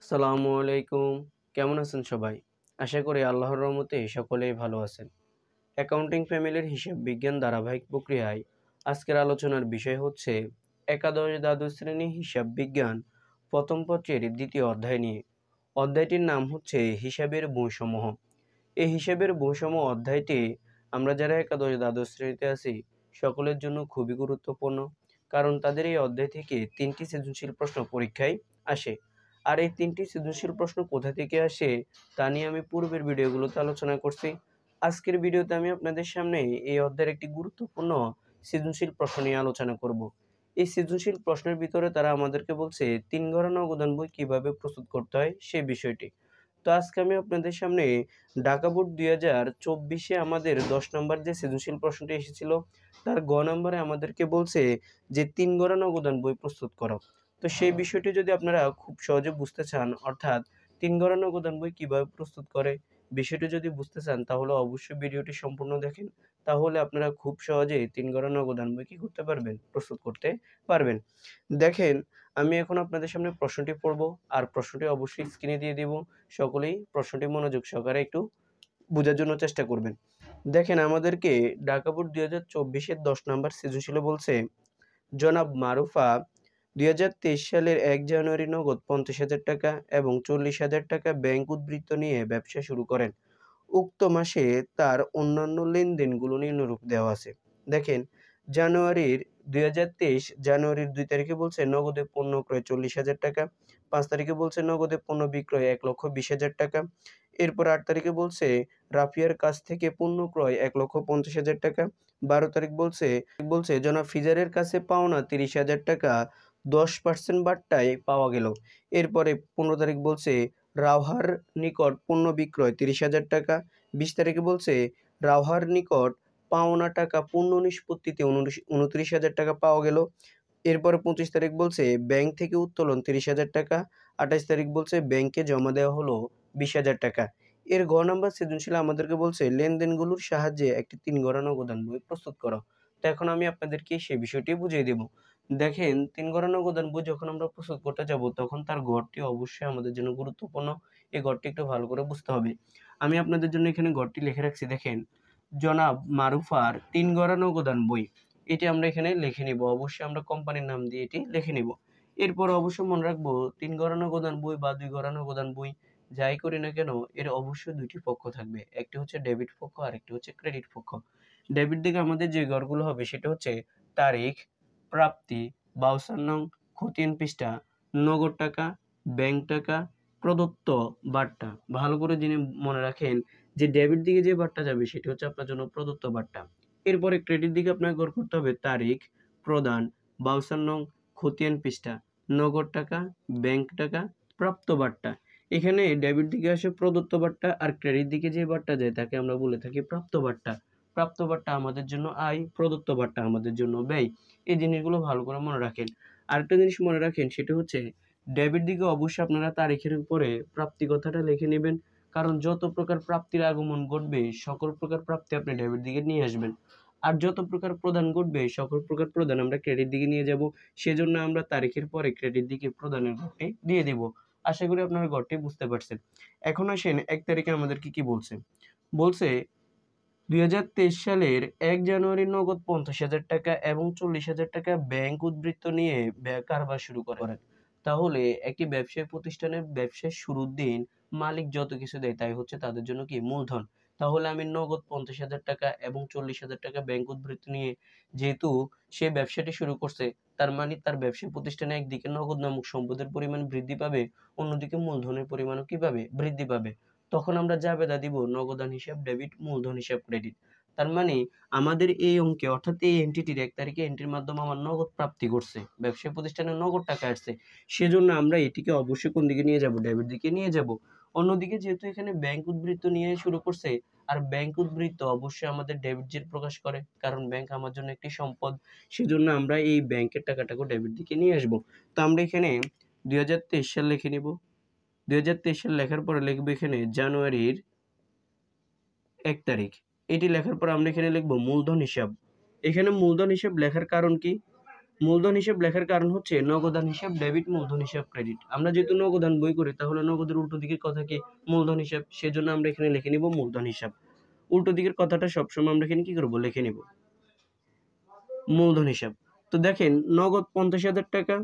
আসসালামু আলাইকুম। কেমন আছেন সবাই? আশা করি আল্লাহর রহমতে সকলেই ভালো আছেন। অ্যাকাউন্টিং ফ্যামিলির হিসাব বিজ্ঞান ধারাবাহিক প্রক্রিয়ায় আজকের আলোচনার বিষয় হচ্ছে একাদশ দ্বাদশ শ্রেণী হিসাব বিজ্ঞান প্রথম পত্রের দ্বিতীয় অধ্যায় নিয়ে। অধ্যায়টির নাম হচ্ছে হিসাবের বৈষম্য। এই হিসাবের বৈষম্য অধ্যায়টি আমরা যারা একাদশ দ্বাদশ শ্রেণীতে আছি সকলের জন্য খুবই গুরুত্বপূর্ণ, কারণ তাদের এই অধ্যায় থেকে ৩টি সৃজনশীল প্রশ্ন পরীক্ষায় আসে। আর এই ৩টি সৃজনশীল প্রশ্ন কোথা থেকে আসে তা নিয়ে আমি পূর্বের ভিডিওগুলোতে আলোচনা করছি। আজকের ভিডিওতে আমি আপনাদের সামনে এই অধ্যায়ের একটি গুরুত্বপূর্ণ সৃজনশীল প্রশ্ন নিয়ে আলোচনা করব। এই সৃজনশীল প্রশ্নের ভিতরে তারা আমাদেরকে বলছে ৩ ঘর নগদান বই কিভাবে প্রস্তুত করতে হয় সেই বিষয়টি। তো আজকে আমি আপনাদের সামনে ঢাকা বোর্ড ২০২৪-এ আমাদের ১০ নম্বর যে সৃজনশীল প্রশ্নটি এসেছিল তার গ নম্বরে আমাদেরকে বলছে যে ৩ ঘর নগদান বই প্রস্তুত করো। তো সেই বিষয়টি যদি আপনারা খুব সহজে বুঝতে চান, অর্থাৎ ৩ ঘর নগদান বই কিভাবে প্রস্তুত করে বিষয়টি যদি বুঝতে চান, তাহলে অবশ্যই ভিডিওটি সম্পূর্ণ দেখেন। তাহলে আপনারা খুব সহজেই ৩ ঘর নগদান বই কি করতে পারবেন? প্রস্তুত করতে পারবেন। দেখেন, আমি এখন আপনাদের সামনে প্রশ্নটি পড়ব আর প্রশ্নটি অবশ্যই স্ক্রিনে দিয়ে দিব। সকলেই প্রশ্নটি মনোযোগ সহকারে একটু বুঝার জন্য চেষ্টা করবেন। দেখেন, আমাদেরকে ঢাকা বোর্ড ২০২৪-এর ১০ নাম্বার সৃজনশীলে বলছে, জনাব মারুফা ২০২৩ সালের ১ জানুয়ারি নগদ ৫০,০০০ টাকা এবং ৪০,০০০ টাকা ব্যাংক উদ্বৃত্ত নিয়ে ব্যবসা শুরু করেন। উক্ত মাসে তার অন্যান্য লেনদেনগুলো নিম্নরূপ দেওয়া আছে। দেখেন, জানুয়ারির ২০২৩ জানুয়ারির ২ তারিখে বলছে নগদে পণ্য ক্রয় ৪০,০০০ টাকা। ৫ তারিখে বলছে নগদে পণ্য বিক্রয় ১,২০,০০০ টাকা। এরপর ৮ তারিখে বলছে রাফিয়ার কাছ থেকে পণ্য ক্রয় ১,৫০,০০০ টাকা। ১২ তারিখ বলছে জনাব ফিজারের কাছে পাওনা ৩০,০০০ টাকা ১০% বাট্টায় পাওয়া গেল। এরপরে ১৫ তারিখ বলছে রাওহার নিকট পণ্য বিক্রয় ৩০,০০০ টাকা। ২০ তারিখে বলছে রাওহার নিকট পাওনা টাকা পণ্য নিষ্পত্তিতে ২৯,০০০ টাকা পাওয়া গেল। এরপরে ২৫ তারিখ বলছে ব্যাংক থেকে উত্তোলন ৩০,০০০ টাকা। ২৮ তারিখ বলছে ব্যাংকে জমা দেওয়া হলো ২০,০০০ টাকা। এর ঘ নাম্বার সৃজনশীলে আমাদেরকে বলছে লেনদেনগুলোর সাহায্যে একটি ৩ ঘর নগদান বই প্রস্তুত করো। তো এখন আমি আপনাদেরকে সেই বিষয়টি বুঝিয়ে দেব। দেখেন, ৩ ঘর নগদান বই যখন আমরা প্রস্তুত করতে যাব তখন তার ঘরটি অবশ্যই আমাদের জন্য গুরুত্বপূর্ণ। এই ঘরটি একটু ভালো করে বুঝতে হবে। আমি আপনাদের জন্য এখানে ঘরটি লিখে রাখছি। দেখেন, জনাব মারুফার ৩ ঘর নগদান বই, এটি আমরা এখানে লিখে নিব। অবশ্যই আমরা কোম্পানির নাম দিয়ে এটি লিখে নিব। এরপর অবশ্যই মনে রাখবো ৩ ঘর নগদান বই বা ২ ঘর নগদান বই যাই করি না কেন এর অবশ্যই ২ টি পক্ষ থাকবে। একটি হচ্ছে ডেবিট পক্ষ আর একটি হচ্ছে ক্রেডিট পক্ষ। ডেবিট দিকে আমাদের যে ঘরগুলো হবে সেটা হচ্ছে তারিখ, প্রাপ্তি, বাউচার নং, খতিয়ান পৃষ্ঠা, নগদ টাকা, ব্যাংক টাকা, প্রদত্ত বার্তা। ভালো করে জেনে মনে রাখেন যে ডেবিট দিকে যে বার্তা যাবে সেটি হচ্ছে আপনার জন্য প্রদত্ত বার্তা। এরপরে ক্রেডিট দিকে আপনাকে গড় করতে হবে তারিখ, প্রদান, বাউচার নং, খতিয়ান পৃষ্ঠা, নগদ টাকা, ব্যাংক টাকা, প্রাপ্ত বার্তা। এখানে ডেবিট দিকে আসে প্রদত্ত বার্তা আর ক্রেডিট দিকে যে বার্তা যায় তাকে আমরা বলে থাকি প্রাপ্ত বার্তা। প্রাপ্ত বার্তা আমাদের জন্য আয়, প্রদত্ত বার্তা আমাদের জন্য ব্যয়। এই জিনিসগুলো ভালো করে মনে রাখেন। আরেকটা জিনিস মনে রাখেন সেটা হচ্ছে ডেবিট দিকে অবশ্যই আপনারা তারিখের উপরে প্রাপ্তি কথাটা লিখে নেবেন। কারণ যত প্রকার প্রাপ্তির আগমন ঘটবে সকল প্রকার প্রাপ্তি আপনি ডেবিট দিকে নিয়ে আসবেন। আর যত প্রকার প্রদান ঘটবে সকল প্রকার প্রদান আমরা ক্রেডিট দিকে নিয়ে যাব। সেজন্য আমরা তারিখের পরে ক্রেডিট দিকে প্রদানের ঘরটি দিয়ে দিব। আশা করি আপনারা ঘরটি বুঝতে পারছেন। এখন আসেন ১ তারিখে আমাদেরকে কি বলছে? বলছে ২০২৩ সালের ১ জানুয়ারি নগদ ৫০,০০০ টাকা এবং ৪০,০০০ টাকা ব্যাংক উদ্বৃত্ত নিয়ে কারবার শুরু করেন। তাহলে একটি ব্যবসায়ী প্রতিষ্ঠানের ব্যবসার শুরুর দিন মালিক যত কিছু দেয় তাই হচ্ছে তাদের জন্য কি? মূলধন। তাহলে আমি নগদ ৫০,০০০ টাকা এবং ৪০,০০০ টাকা ব্যাংক উদ্বৃত্ত নিয়ে যেহেতু সে ব্যবসাটি শুরু করছে, তার মানে তার ব্যবসায়ী প্রতিষ্ঠানে একদিকে নগদ নামক সম্পদের পরিমাণ বৃদ্ধি পাবে, অন্যদিকে মূলধনের পরিমাণও কি পাবে? বৃদ্ধি পাবে। তখন আমরা জাবেদা দিব নগদান হিসাব ডেবিট, মূলধন হিসাব ক্রেডিট। তার মানে আমাদের এই অঙ্কে অর্থাৎ এই এন্টিটির ১ তারিখে এন্ট্রির মাধ্যমে আমার নগদ প্রাপ্তি ঘটছে। ব্যবসায়ী প্রতিষ্ঠানে নগদ টাকা আসছে। সেজন্য আমরা এটিকে অবশ্যই কোন দিকে নিয়ে যাব? ডেবিট দিকে নিয়ে যাব। অন্যদিকে যেহেতু এখানে ব্যাংক উদ্বৃত্ত নিয়ে শুরু করছে আর ব্যাংক উদ্বৃত্ত অবশ্যই আমাদের ডেবিট জের প্রকাশ করে। কারণ ব্যাংক আমার জন্য একটি সম্পদ। সেজন্য আমরা এই ব্যাংকের টাকাটাকে ডেবিট দিকে নিয়ে আসব। তো আমরা এখানে ২০২৩ সাল লিখে নিব। ২০২৩ সাল লেখার পরে লিখব এখানে জানুয়ারির ১ তারিখ। এটি লেখার পর আমরা এখানে লিখব মূলধন হিসাব। এখানে মূলধন হিসাব লেখার কারণ কি? মূলধন হিসাব লেখার কারণ হচ্ছে নগদান হিসাব ডেবিট, মূলধন হিসাব ক্রেডিট। আমরা যেহেতু নগদান বই করি তাহলে নগদের উল্টো দিকের কথা কি মূলধন হিসাব, সেজন্য আমরা এখানে লিখে নিব মূলধন হিসাব। উল্টো দিকের কথাটা সবসময় আমরা এখানে কি করব, লিখে নিব মূলধন হিসাব। তো দেখেন নগদ 50,000 টাকা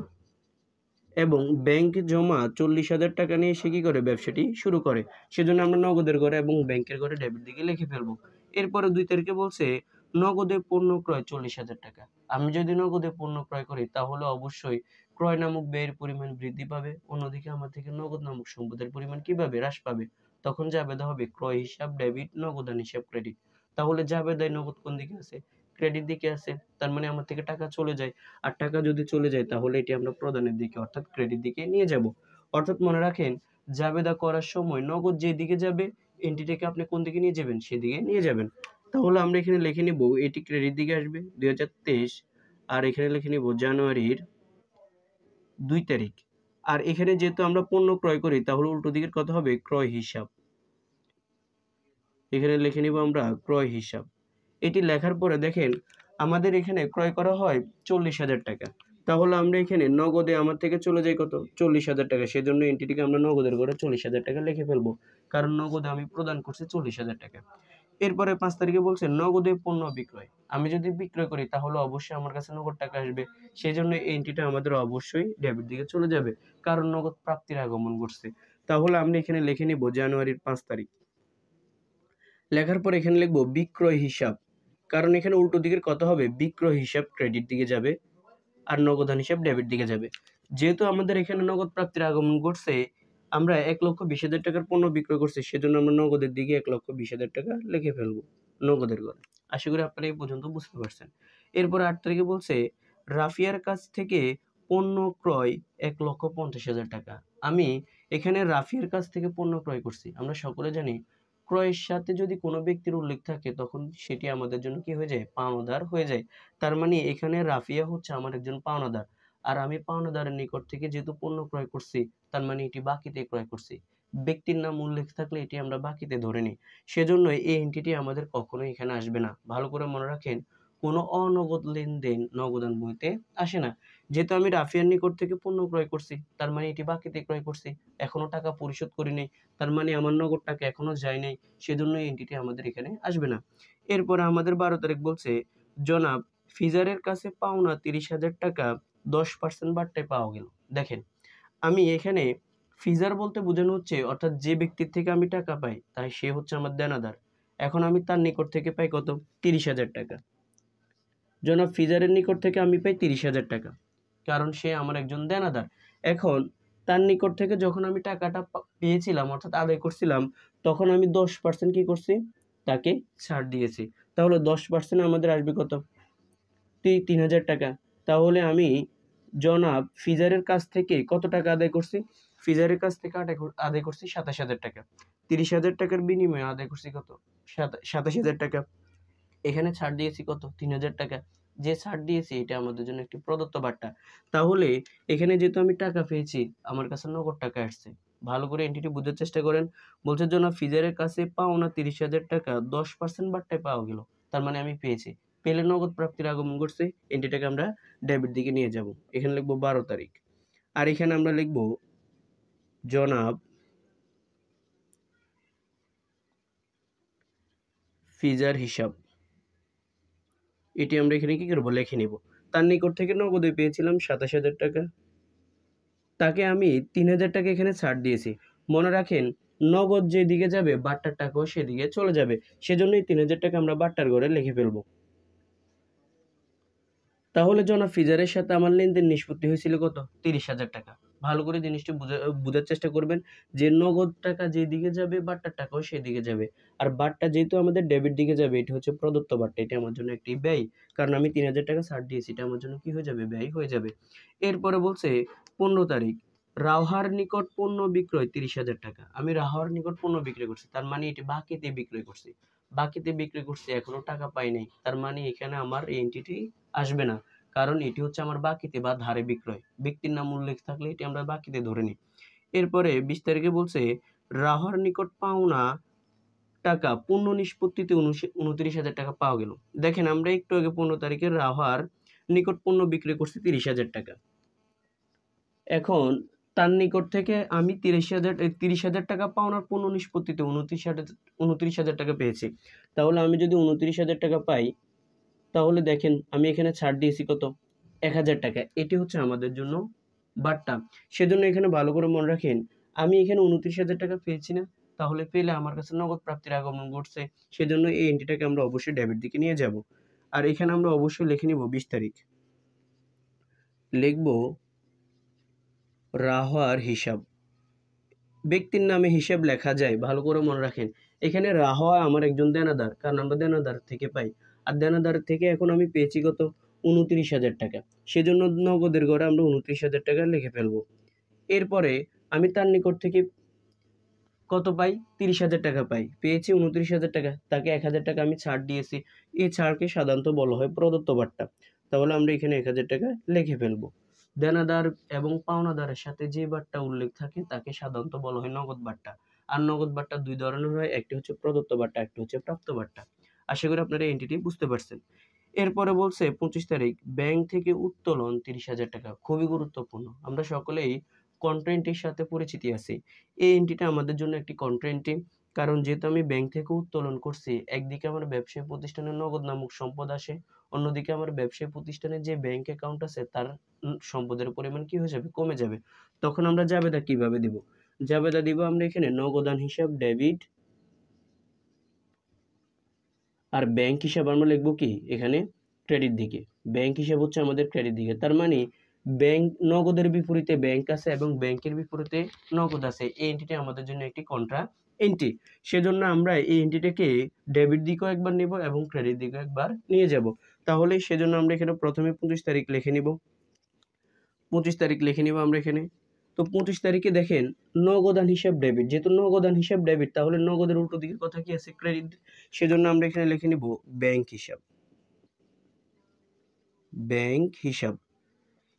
এবং ব্যাংক জমা 40,000 টাকা নিয়ে সে কি করে ব্যবসাটি শুরু করে, সেজন্য আমরা নগদের ঘরে এবং ব্যাংকের ঘরে ডেবিট দিকে লিখে ফেলবো। এরপরে 2 তারিখে বলছে নগদে পণ্য ক্রয় 40,000 টাকা। আমি যদি নগদে পণ্য ক্রয় করি তাহলে অবশ্যই ক্রয় নামক ব্যয়ের পরিমাণ বৃদ্ধি পাবে, অন্যদিকে আমার থেকে নগদ নামক সম্পদের পরিমাণ কিভাবে হ্রাস পাবে। তখন জাবেদা হবে ক্রয় হিসাব ডেবিট, নগদান হিসাব ক্রেডিট। তাহলে জাবেদায় নগদ কোন দিকে আছে, ক্রেডিট দিকে আছে, তার মানে আমার থেকে টাকা চলে যায়। আর টাকা যদি চলে যায় তাহলে এটি আমরা প্রদানের দিকে অর্থাৎ ক্রেডিট দিকে নিয়ে যাব। অর্থাৎ মনে রাখেন জাবেদা করার সময় নগদ যে দিকে যাবে এন্টিটিকে আপনি কোন দিকে নিয়ে যাবেন, সেদিকে নিয়ে যাবেন। তাহলে আমরা এখানে লিখে নিব এটি ক্রেডিট দিকে আসবে 2023, আর এখানে লিখে নিব জানুয়ারির 2 তারিখ। আর এখানে যেহেতু আমরা পণ্য ক্রয় করি তাহলে উল্টো দিকের কথা হবে ক্রয় হিসাব। এখানে লিখে নিব আমরা ক্রয় হিসাব। এটি লেখার পরে দেখেন আমাদের এখানে ক্রয় করা হয় 40,000 টাকা। তাহলে আমরা এখানে নগদে আমার থেকে চলে যায় কত, 40,000 টাকা। সেজন্য এন্টিটিকে আমরা নগদের ঘরে 40,000 টাকা লিখে ফেলবো, কারণ নগদে আমি প্রদান করছি 40,000 টাকা। এরপরে 5 তারিখে বলছে নগদে পণ্য বিক্রয়। আমি যদি বিক্রয় করি তাহলে অবশ্যই আমার কাছে নগদ টাকা আসবে, সেই জন্য এই এন্টিটি আমাদের অবশ্যই ডেবিট দিকে চলে যাবে, কারণ নগদ প্রাপ্তির আগমন ঘটছে। তাহলে আমরা এখানে লিখে নিব জানুয়ারির 5 তারিখ। লেখার পর এখানে লিখবো বিক্রয় হিসাব, কারণ এখানে উল্টো দিকের কথা হবে বিক্রয় হিসাব ক্রেডিট দিকে যাবে আর নগদান হিসাব ডেবিট দিকে যাবে। যেহেতু আমাদের এখানে নগদ প্রাপ্তির আগমন ঘটছে, আমরা 1,20,000 টাকার পণ্য বিক্রয় করছি, সেজন্য আমরা নগদের দিকে 1,20,000 টাকা লিখে ফেলবো নগদের ঘরে। আশা করি আপনারা এই পর্যন্ত বুঝতে পারছেন। এরপর 8 তারিখে বলছে রাফিয়ার কাছ থেকে পণ্য ক্রয় 1,50,000 টাকা। আমি এখানে রাফিয়ার কাছ থেকে পণ্য ক্রয় করছি। আমরা সকলে জানি ক্রয়ের সাথে যদি কোনো ব্যক্তির উল্লেখ থাকে তখন সেটি আমাদের জন্য কি হয়ে যায়, পাওনাদার হয়ে যায়। তার মানে এখানে রাফিয়া হচ্ছে আমার একজন পাওনাদার, আর আমি পাওনাদারের নিকট থেকে যেহেতু পণ্য ক্রয় করছি তার মানে এটি বাকিতে ক্রয় করছি। ব্যক্তির নাম উল্লেখ থাকলে এটি আমরা বাকিতে ধরে নিই, সেজন্য এই এন্টিটি আমাদের কখনোই এখানে আসবে না। ভালো করে মনে রাখেন কোনো অনগদ লেনদেন নগদান বইতে আসে না। যেহেতু আমি রাফিয়ার নিকট থেকে পণ্য ক্রয় করছি তার মানে এটি বাকিতে ক্রয় করছি, এখনো টাকা পরিশোধ করিনি, তার মানে আমার নগদ টাকা এখনো যায় নাই, সেজন্য এই এন্টিটি আমাদের এখানে আসবে না। এরপরে আমাদের 12 তারিখ বলছে জনাব ফিজারের কাছে পাওনা 30,000 টাকা 10% বাট্টায় পাওয়া গেল। দেখেন আমি এখানে ফিজার বলতে বোঝানো হচ্ছে অর্থাৎ যে ব্যক্তির থেকে আমি টাকা পাই তাই সে হচ্ছে আমার দেনাদার। এখন আমি তার নিকট থেকে পাই কত, 30,000 টাকা। জনাব ফিজারের নিকট থেকে আমি পাই 30,000 টাকা, কারণ সে আমার একজন দেনাদার। এখন তার নিকট থেকে যখন আমি টাকাটা পেয়েছিলাম অর্থাৎ আদায় করছিলাম তখন আমি 10% কি করছি, তাকে ছাড় দিয়েছি। তাহলে 10% আমাদের আসবে কত, 3,000 টাকা। তাহলে আমি জনাব ফিজারের কাছ থেকে কত টাকা আদায় করছি, ফিজারের কাছ থেকে আদায় করছি 27,000 টাকা। 30,000 টাকার বিনিময়ে আদায় করছি কত, 27,000 টাকা। এখানে ছাড় দিয়েছি কত, 3,000 টাকা। যে ছাড় দিয়েছি এটা আমাদের জন্য একটি প্রদত্ত বার্তা। তাহলে এখানে যেহেতু আমি টাকা পেয়েছি আমার কাছে নগদ টাকা আসছে। ভালো করে এন্টিটি বুঝার চেষ্টা করেন। বলছে জনাব ফিজারের কাছে পাওনা 30,000 টাকা 10% বার্তায় পাওয়া গেল, তার মানে আমি পেয়েছি। পেলে নগদ প্রাপ্তির আগমন ঘটছে, এন্টিটাকে আমরা ডেবিট দিকে নিয়ে যাব। এখানে লিখবো 12 তারিখ, আর এখানে আমরা লিখবো জনাব ফিজার হিসাব। এটি আমরা এখানে কি করবো, লিখে নিব। তার নিকট থেকে নগদে পেয়েছিলাম 27,000 টাকা, তাকে আমি 3,000 টাকা এখানে ছাড় দিয়েছি। মনে রাখেন নগদ যেদিকে যাবে বাট্টার টাকাও সেদিকে চলে যাবে, সেজন্যই 3,000 টাকা আমরা বাট্টার ঘরে লিখে ফেলবো। তাহলে জনাব ফিজারের সাথে আমার লেনদেন নিষ্পত্তি হয়েছিল কত, 30,000 টাকা। ভালো করে জিনিসটি বোঝার চেষ্টা করবেন যে নগদ টাকা যেদিকে যাবে বাট্টার টাকাও সেদিকে যাবে। আর বাট্টা যেহেতু আমাদের ডেবিট দিকে যাবে এটি হচ্ছে প্রদত্ত বাট্টা, এটা আমার জন্য একটি ব্যয়, কারণ আমি 3,000 টাকা ছাড় দিয়েছি, এটা আমার জন্য কি হয়ে যাবে, ব্যয় হয়ে যাবে। এরপরে বলছে 15 তারিখ রাহার নিকট পণ্য বিক্রয় 30,000 টাকা। আমি রাহার নিকট পণ্য বিক্রয় করছি, তার মানে এটি বাকিতে বিক্রয় করছি। বাকিতে বিক্রয় করছি এখনো টাকা পাই নাই, তার মানে এখানে আমার এই এন্টিটি আসবে না, কারণ এটি হচ্ছে আমার বাকিতে বা ধারে বিক্রয়। ব্যক্তির নাম উল্লেখ থাকলে এটি আমরা বাকিতে ধরে নিই। এরপরে 20 তারিখে বলছে রাহার নিকট পাওনা টাকা পণ্য নিষ্পত্তিতে 29,000 টাকা পাওয়া গেল। দেখেন আমরা একটু আগে 15 তারিখে রাহার নিকট পণ্য বিক্রি করছি 30,000 টাকা। এখন তার নিকট থেকে আমি 30,000 টাকা পাওনার পণ্য নিষ্পত্তিতে 29,000 টাকা পেয়েছি। তাহলে আমি যদি 29,000 টাকা পাই, তাহলে দেখেন আমি এখানে ছাড় দিয়েছি কত? 1,000 টাকা। এটি হচ্ছে আমাদের জন্য বার্তা। সেজন্য এখানে ভালো করে মনে রাখেন, আমি এখানে 29,000 টাকা পেয়েছি না? তাহলে পেলে আমার কাছে নগদ প্রাপ্তির আগমন ঘটছে। সেজন্য এই এন্ট্রিটাকে আমরা অবশ্যই ডেবিট দিকে নিয়ে যাব। আর এখানে আমরা অবশ্যই লিখে নিব 20 তারিখ। লিখব রাহার হিসাব। ব্যক্তির নামে হিসাব লেখা যায়, ভালো করে মনে রাখেন। এখানে রাহা আমার একজন দেনাদার, কারণ আমরা দেনাদার থেকে পাই। আর দেনাদার থেকে এখন আমি পেয়েছি কত? 29,000 টাকা। সেজন্য নগদের ঘরে আমরা 29,000 টাকা লিখে ফেলবো। এরপরে আমি তার নিকট থেকে কত পাই? 30,000 টাকা পাই। পেয়েছি 29,000 টাকা, তাকে 1,000 টাকা আমি ছাড় দিয়েছি। এই ছাড়কে সাধারণত বলা হয় প্রদত্ত বার্তা। তাহলে আমরা এখানে 1,000 টাকা লিখে ফেলবো। দেনাদার এবং পাওনাদারের সাথে যে বার্তা উল্লেখ থাকে তাকে সাধারণত বলা হয় নগদ বার্তা। আর নগদ বার্তা দুই ধরনের হয়, একটি হচ্ছে প্রদত্ত বার্তা, একটি হচ্ছে প্রাপ্ত বার্তা। আশা করি আপনারা এন্টিটি বুঝতে পারছেন। এরপরে বলছে 25 তারিখ ব্যাংক থেকে উত্তোলন 30,000 টাকা। খুবই গুরুত্বপূর্ণ। আমরা সকলেই কন্ট্রেন্টের সাথে পরিচিতি আছে। এই এন্ট্রিটা আমাদের জন্য একটি কন্ট্রেন্টে, কারণ যেহেতু আমি ব্যাংক থেকে উত্তোলন করছি, একদিকে আমার ব্যবসায়ী প্রতিষ্ঠানের নগদ নামক সম্পদ আসে, অন্যদিকে আমার ব্যবসায়ী প্রতিষ্ঠানের যে ব্যাংক অ্যাকাউন্ট আছে তার সম্পদের পরিমাণ কি হয়ে যাবে? কমে যাবে। তখন আমরা জাবেদা কিভাবে দিব? জাবেদা দিব আমরা এখানে নগদান হিসাব ডেবিট, আর ব্যাংক হিসাব আমরা লিখবো কি এখানে? ক্রেডিট দিকে। ব্যাংক হিসাব হচ্ছে আমাদের ক্রেডিট দিকে। তার মানে ব্যাংক নগদের বিপরীতে ব্যাংক আছে এবং ব্যাংকের বিপরীতে নগদ আছে। এই এন্ট্রিটা আমাদের জন্য একটি কন্ট্রা এন্ট্রি। সেজন্য আমরা এই এন্ট্রিটাকে ডেবিট দিকেও একবার নেব এবং ক্রেডিট দিকেও একবার নিয়ে যাব। তাহলে সেজন্য আমরা এখানে প্রথমে 25 তারিখ লিখে নিব। 25 তারিখ লিখে নিব আমরা এখানে। তো 25 তারিখে দেখেন নগদান হিসাব ডেবিট। যেহেতু নগদান হিসাব ডেবিট, তাহলে নগদের উল্টো দিকের কথা কি আছে? ক্রেডিট। সেজন্য আমরা এখানে লিখে নিব ব্যাংক হিসাব। ব্যাংক হিসাব।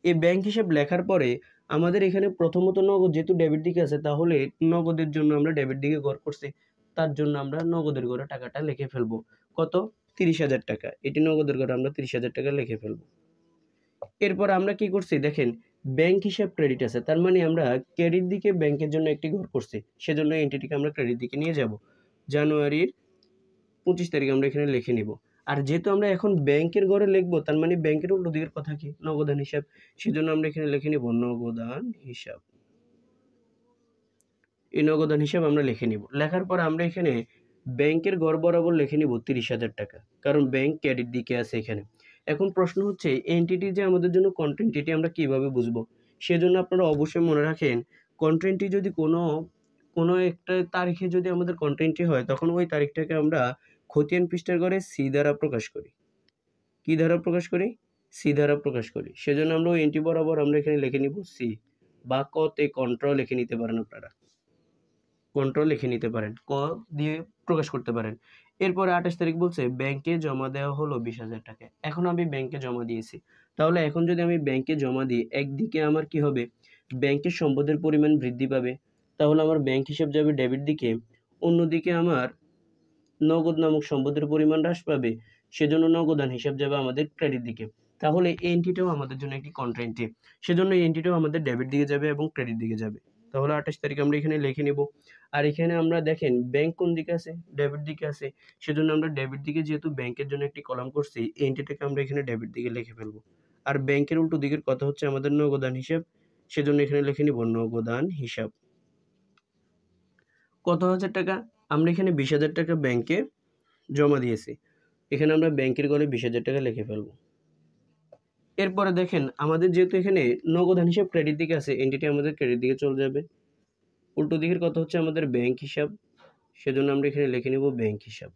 এই ব্যাংক হিসাব লেখার পরে আমাদের এখানে প্রথমত নগদ যেহেতু ডেবিট দিকে আছে, তাহলে নগদের জন্য আমরা ডেবিট দিকে ঘর করছি। তার জন্য আমরা নগদের ঘরে টাকাটা লিখে ফেলবো। কত? 30,000 টাকা। এটি নগদের ঘরে আমরা 30,000 টাকা লিখে ফেলবো। এরপর আমরা কি করছি দেখেন, ব্যাংক হিসাব ক্রেডিট আছে, তার মানে আমরা ক্রেডিট দিকে ব্যাংকের জন্য একটি ঘর করছি। সেজন্য এন্টিটিকে আমরা ক্রেডিট দিকে নিয়ে যাব। জানুয়ারির 25 তারিখ আমরা এখানে লিখে নিব। আর যেহেতু আমরা এখন ব্যাংকের ঘরে লিখবো, তার মানে ব্যাংকের উল্টো দিকের কথা কি? নগদান হিসাব। সেজন্য আমরা এখানে লিখে নিব নগদান হিসাব। এই নগদান হিসাব আমরা লিখে নিব। লেখার পর আমরা এখানে ব্যাংকের ঘর বরাবর লিখে নিব 30,000 টাকা, কারণ ব্যাংক ক্রেডিট দিকে আছে এখানে। এখন প্রশ্ন হচ্ছে এন্টিটি যে আমাদের জন্য কন্ট্রেন্ট, এটি আমরা কিভাবে বুঝবো? সেজন্য আপনারা অবশ্যই মনে রাখেন, কন্ট্রেন্টটি যদি কোনো একটা তারিখে যদি আমাদের কন্ট্রেন্টটি হয়, তখন ওই তারিখটাকে আমরা খতিয়ান পৃষ্ঠার ঘরে সি দ্বারা প্রকাশ করি। কি দ্বারা প্রকাশ করি? সি দ্বারা প্রকাশ করি। সেজন্য আমরা ওই এন্ট্রি বরাবর আমরা এখানে লিখে নিব সি, বা কতে কন্ট্রোল লিখে নিতে পারেন আপনারা। কন্ট্রোল লিখে নিতে পারেন, ক দিয়ে প্রকাশ করতে পারেন। এরপরে 28 তারিখ বলছে ব্যাংকে জমা দেওয়া হলো 20,000 টাকা। এখন আমি ব্যাংকে জমা দিয়েছি। তাহলে এখন যদি আমি ব্যাংকে জমা দিই, একদিকে আমার কি হবে? ব্যাংকের সম্পদের পরিমাণ বৃদ্ধি পাবে। তাহলে আমার ব্যাংক হিসাব যাবে ডেবিট দিকে, অন্যদিকে আমার নগদ নামক সম্পদের পরিমাণ হ্রাস পাবে। সেজন্য নগদান হিসাব যাবে আমাদের ক্রেডিট দিকে। তাহলে এই এন্ট্রিটাও আমাদের জন্য একটি কন্ট্রা এন্ট্রি। সেজন্য এই এন্ট্রিটাও আমাদের ডেবিট দিকে যাবে এবং ক্রেডিট দিকে যাবে। তাহলে 28 তারিখ আমরা এখানে লিখে নিব। আর এখানে আমরা দেখেন ব্যাংক কোন দিকে আছে? ডেবিট দিকে আছে। সেজন্য আমরা ডেবিট দিকে যেহেতু ব্যাংকের জন্য একটি কলাম করছি, এই এন্ট্রিটাকে আমরা এখানে ডেবিট দিকে লিখে ফেলবো। আর ব্যাংকের উল্টো দিকের কথা হচ্ছে আমাদের নগদান হিসাব। সেজন্য এখানে লিখে নিব নগদান হিসাব। কত হাজার টাকা? আমরা এখানে 20,000 টাকা ব্যাংকে জমা দিয়েছি। এখানে আমরা ব্যাংকের ঘরে 20,000 টাকা লিখে ফেলবো। এরপরে দেখেন আমাদের যেহেতু এখানে নগদান হিসাব ক্রেডিট দিকে আছে, এন্টিটি আমাদের ক্রেডিট দিকে চলে যাবে। উল্টো দিকের কথা হচ্ছে আমাদের ব্যাংক হিসাব। সেজন্য আমরা এখানে লিখে নেব ব্যাংক হিসাব।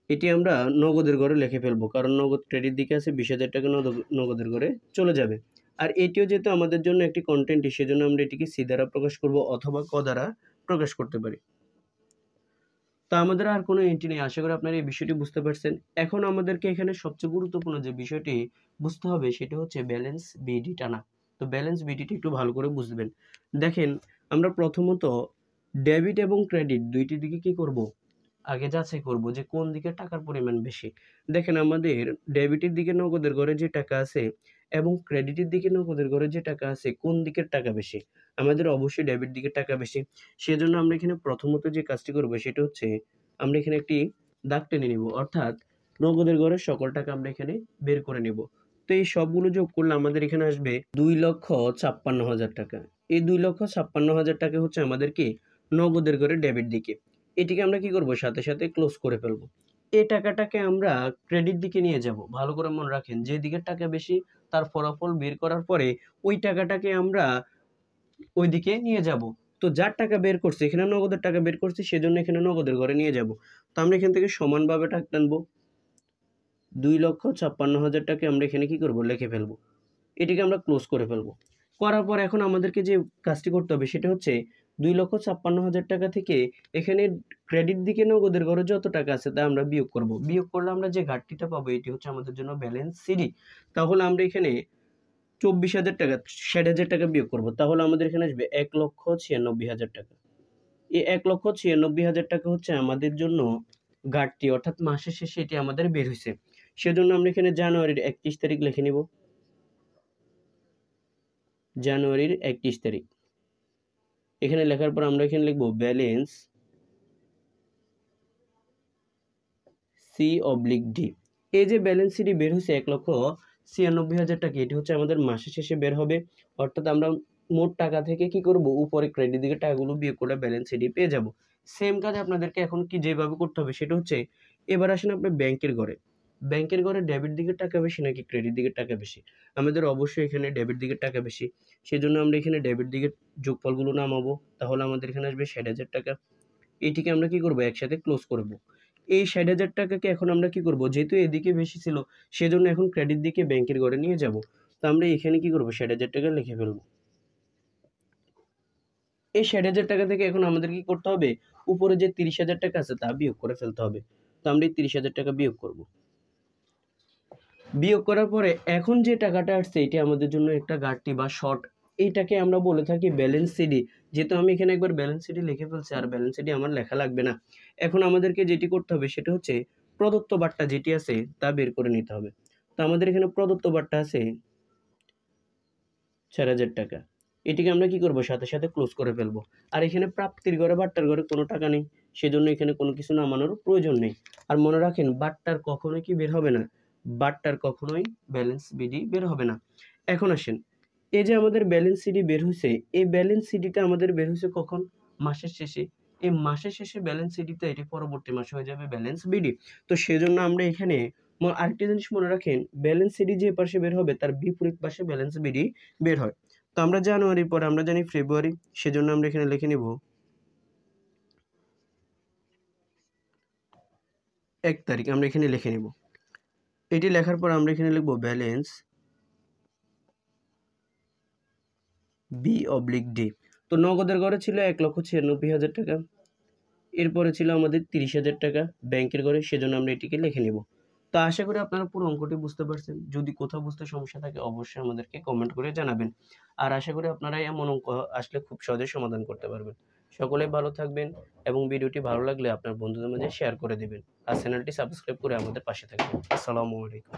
এটি আমরা নগদের ঘরে লিখে ফেলবো, কারণ নগদ ক্রেডিট দিকে আছে, 20,000 টাকা নগদের ঘরে চলে যাবে। আর এটিও যেহেতু আমাদের জন্য একটি কন্টেন্ট, সেজন্য আমরা এটিকে সি দ্বারা প্রকাশ করব অথবা ক দ্বারা প্রকাশ করতে পারি। তো আমাদের আর কোনো এন্ট্রি নেই। আশা করি আপনারা এই বিষয়টি বুঝতে পারছেন। এখন আমাদেরকে এখানে সবচেয়ে গুরুত্বপূর্ণ যে বিষয়টি বুঝতে হবে সেটা হচ্ছে ব্যালেন্স বিডি টানা। তো ব্যালেন্স বিডিটি একটু ভালো করে বুঝবেন। দেখেন আমরা প্রথমত ডেবিট এবং ক্রেডিট দুইটি দিকে কি করব? আগে যাচাই করব যে কোন দিকে টাকার পরিমাণ বেশি। দেখেন আমাদের ডেবিটের দিকে নগদের ঘরে যে টাকা আছে এবং ক্রেডিটের দিকে নগদের ঘরে যে টাকা আছে, কোন দিকের টাকা বেশি? আমাদের অবশ্যই ডেবিট দিকের টাকা বেশি। সেজন্য আমরা এখানে প্রথমত যে কাজটি করব সেটা হচ্ছে আমরা এখানে একটি দাগ টেনে নিব, অর্থাৎ নগদের ঘরের সকল টাকা আমরা এখানে বের করে নিব। তো এই সবগুলো যোগ করলে আমাদের এখানে আসবে 2,56,000 টাকা। এই 2,56,000 টাকা হচ্ছে আমাদের কি নগদের ঘরে ডেবিট দিকে। এটিকে আমরা কি করব, সাথে সাথে ক্লোজ করে ফেলবো। এই টাকাটাকে আমরা ক্রেডিট দিকে নিয়ে যাব। ভালো করে মনে রাখেন, যে দিকের টাকা বেশি তার ফলাফল বের করার পরে ওই টাকাটাকে আমরা ওই দিকে নিয়ে যাব। তো যার টাকা বের করছে, এখানে নগদের টাকা বের করছি, সেজন্য এখানে নগদের ঘরে নিয়ে যাব। তো আমরা এখান থেকে সমানভাবে টাকা টানবো। 2,56,000 টাকা আমরা এখানে কি করব, লিখে ফেলবো। এটিকে আমরা ক্লোজ করে ফেলবো। করার পর এখন আমাদেরকে যে কাজটি করতে হবে সেটা হচ্ছে 2,56,000 টাকা থেকে এখানে ক্রেডিট দিকে নগদের ঘরে যত টাকা আছে তা আমরা বিয়োগ করব। বিয়োগ করলে আমরা যে ঘাটতিটা পাবো এটি হচ্ছে আমাদের জন্য ব্যালেন্স সিডি। তাহলে আমরা এখানে 24,000 টাকা 60,000 টাকা বিয়োগ করব। তাহলে আমাদের এখানে আসবে 1,96,000 টাকা। এই 1,96,000 টাকা হচ্ছে আমাদের জন্য ঘাটতি, অর্থাৎ মাসের শেষে এটি আমাদের বের হয়েছে। সেজন্য আমরা এখানে জানুয়ারির 31 তারিখ লিখে নিব। জানুয়ারির 31 তারিখ এখানে লেখার পর আমরা এখানে লিখব ব্যালেন্স C/D। এই যে ব্যালেন্স সিডি বের হয়েছে 1,96,000 টাকা, এটি হচ্ছে আমাদের মাসের শেষে বের হবে। অর্থাৎ আমরা মোট টাকা থেকে কি করব, উপরে ক্রেডিট দিকে টাকাগুলো বিয়োগ করে ব্যালেন্স সিডি পেয়ে যাব। সেম কাজ আপনাদেরকে এখন কি যেভাবে করতে হবে সেটা হচ্ছে, এবার আসেন আপনার ব্যাংকের ঘরে। ব্যাংকের ঘরে ডেবিট দিকের টাকা বেশি নাকি ক্রেডিট দিকের টাকা বেশি? আমাদের অবশ্যই এখানে ডেবিট দিকের টাকা বেশি। সেজন্য আমরা এখানে ডেবিট দিকের যোগফলগুলো নামাবো। তাহলে আমাদের এখানে আসবে 60,000 টাকা। এটিকে আমরা কি করব, একসাথে ক্লোজ করব। এই 60,000 টাকাকে এখন আমরা কি করব, যেহেতু এদিকে বেশি ছিল সেজন্য এখন ক্রেডিট দিকে ব্যাংকের ঘরে নিয়ে যাব। তো আমরা এখানে কি করব, 60,000 টাকা লিখে ফেলব। এই 60,000 টাকা থেকে এখন আমাদের কি করতে হবে, উপরে যে 30,000 টাকা আছে তা বিয়োগ করে ফেলতে হবে। তো আমরা এই 30,000 টাকা বিয়োগ করব। বিয়োগ করার পরে এখন যে টাকাটা আসছে এটি আমাদের জন্য একটা ঘাটতি বা শর্ট। এইটাকে আমরা বলে থাকি ব্যালেন্স সিডি। যেহেতু আমি এখানে একবার ব্যালেন্স সিডি লিখে ফেলছি, আর ব্যালেন্স সিডি আমার লেখা লাগবে না। এখন আমাদেরকে যেটি করতে হবে সেটা হচ্ছে প্রদত্ত বারটা যেটি আছে তা বের করে নিতে হবে। তো আমাদের এখানে প্রদত্ত বারটা আছে 4,000 টাকা। এটিকে আমরা কি করব, সাথে সাথে ক্লোজ করে ফেলবো। আর এখানে প্রাপ্তির ঘরে বারটার ঘরে কোনো টাকা নেই, সেজন্য এখানে কোনো কিছু নামানোর প্রয়োজন নেই। আর মনে রাখেন, বারটার কখনোই কি বের হবে না, বারটার কখনোই ব্যালেন্স বিডি বের হবে না। এখন আসেন, এই যে আমাদের ব্যালেন্স সিডি বের হয়েছে, এই ব্যালেন্স সিডিটা আমাদের বের হয়েছে কখন, মাসের শেষে। এই মাসের শেষে ব্যালেন্স সিডিতে এটি পরবর্তী মাসে হয়ে যাবে ব্যালেন্স বিডি। তো সেজন্য আমরা এখানে আরেকটি জিনিস মনে রাখেন, ব্যালেন্স সিডি যে পাশে বের হবে তার বিপরীত পাশে ব্যালেন্স বিডি বের হয়। তো আমরা জানুয়ারির পরে আমরা জানি ফেব্রুয়ারি, সেজন্য আমরা এখানে লিখে নিব 1 তারিখ। আমরা এখানে লিখে নিব। এটি লেখার পর আমরা এখানে লিখব ব্যালেন্স B/D। তো নগদের ঘরে ছিল 1,96,000 টাকা, এরপরে ছিল আমাদের 30,000 টাকা ব্যাংকের ঘরে, সেজন্য আমরা এটিকে লিখে নিব। তো আশা করি আপনারা পুরো অঙ্কটি বুঝতে পারছেন। যদি কোথাও বুঝতে সমস্যা থাকে অবশ্যই আমাদেরকে কমেন্ট করে জানাবেন। আর আশা করি আপনারা এমন অঙ্ক আসলে খুব সহজে সমাধান করতে পারবেন। সকলে ভালো থাকবেন এবং ভিডিওটি ভালো লাগলে আপনার বন্ধুদের মাঝে শেয়ার করে দিবেন। আর চ্যানেলটি সাবস্ক্রাইব করে আমাদের পাশে থাকবেন। আসসালামু আলাইকুম।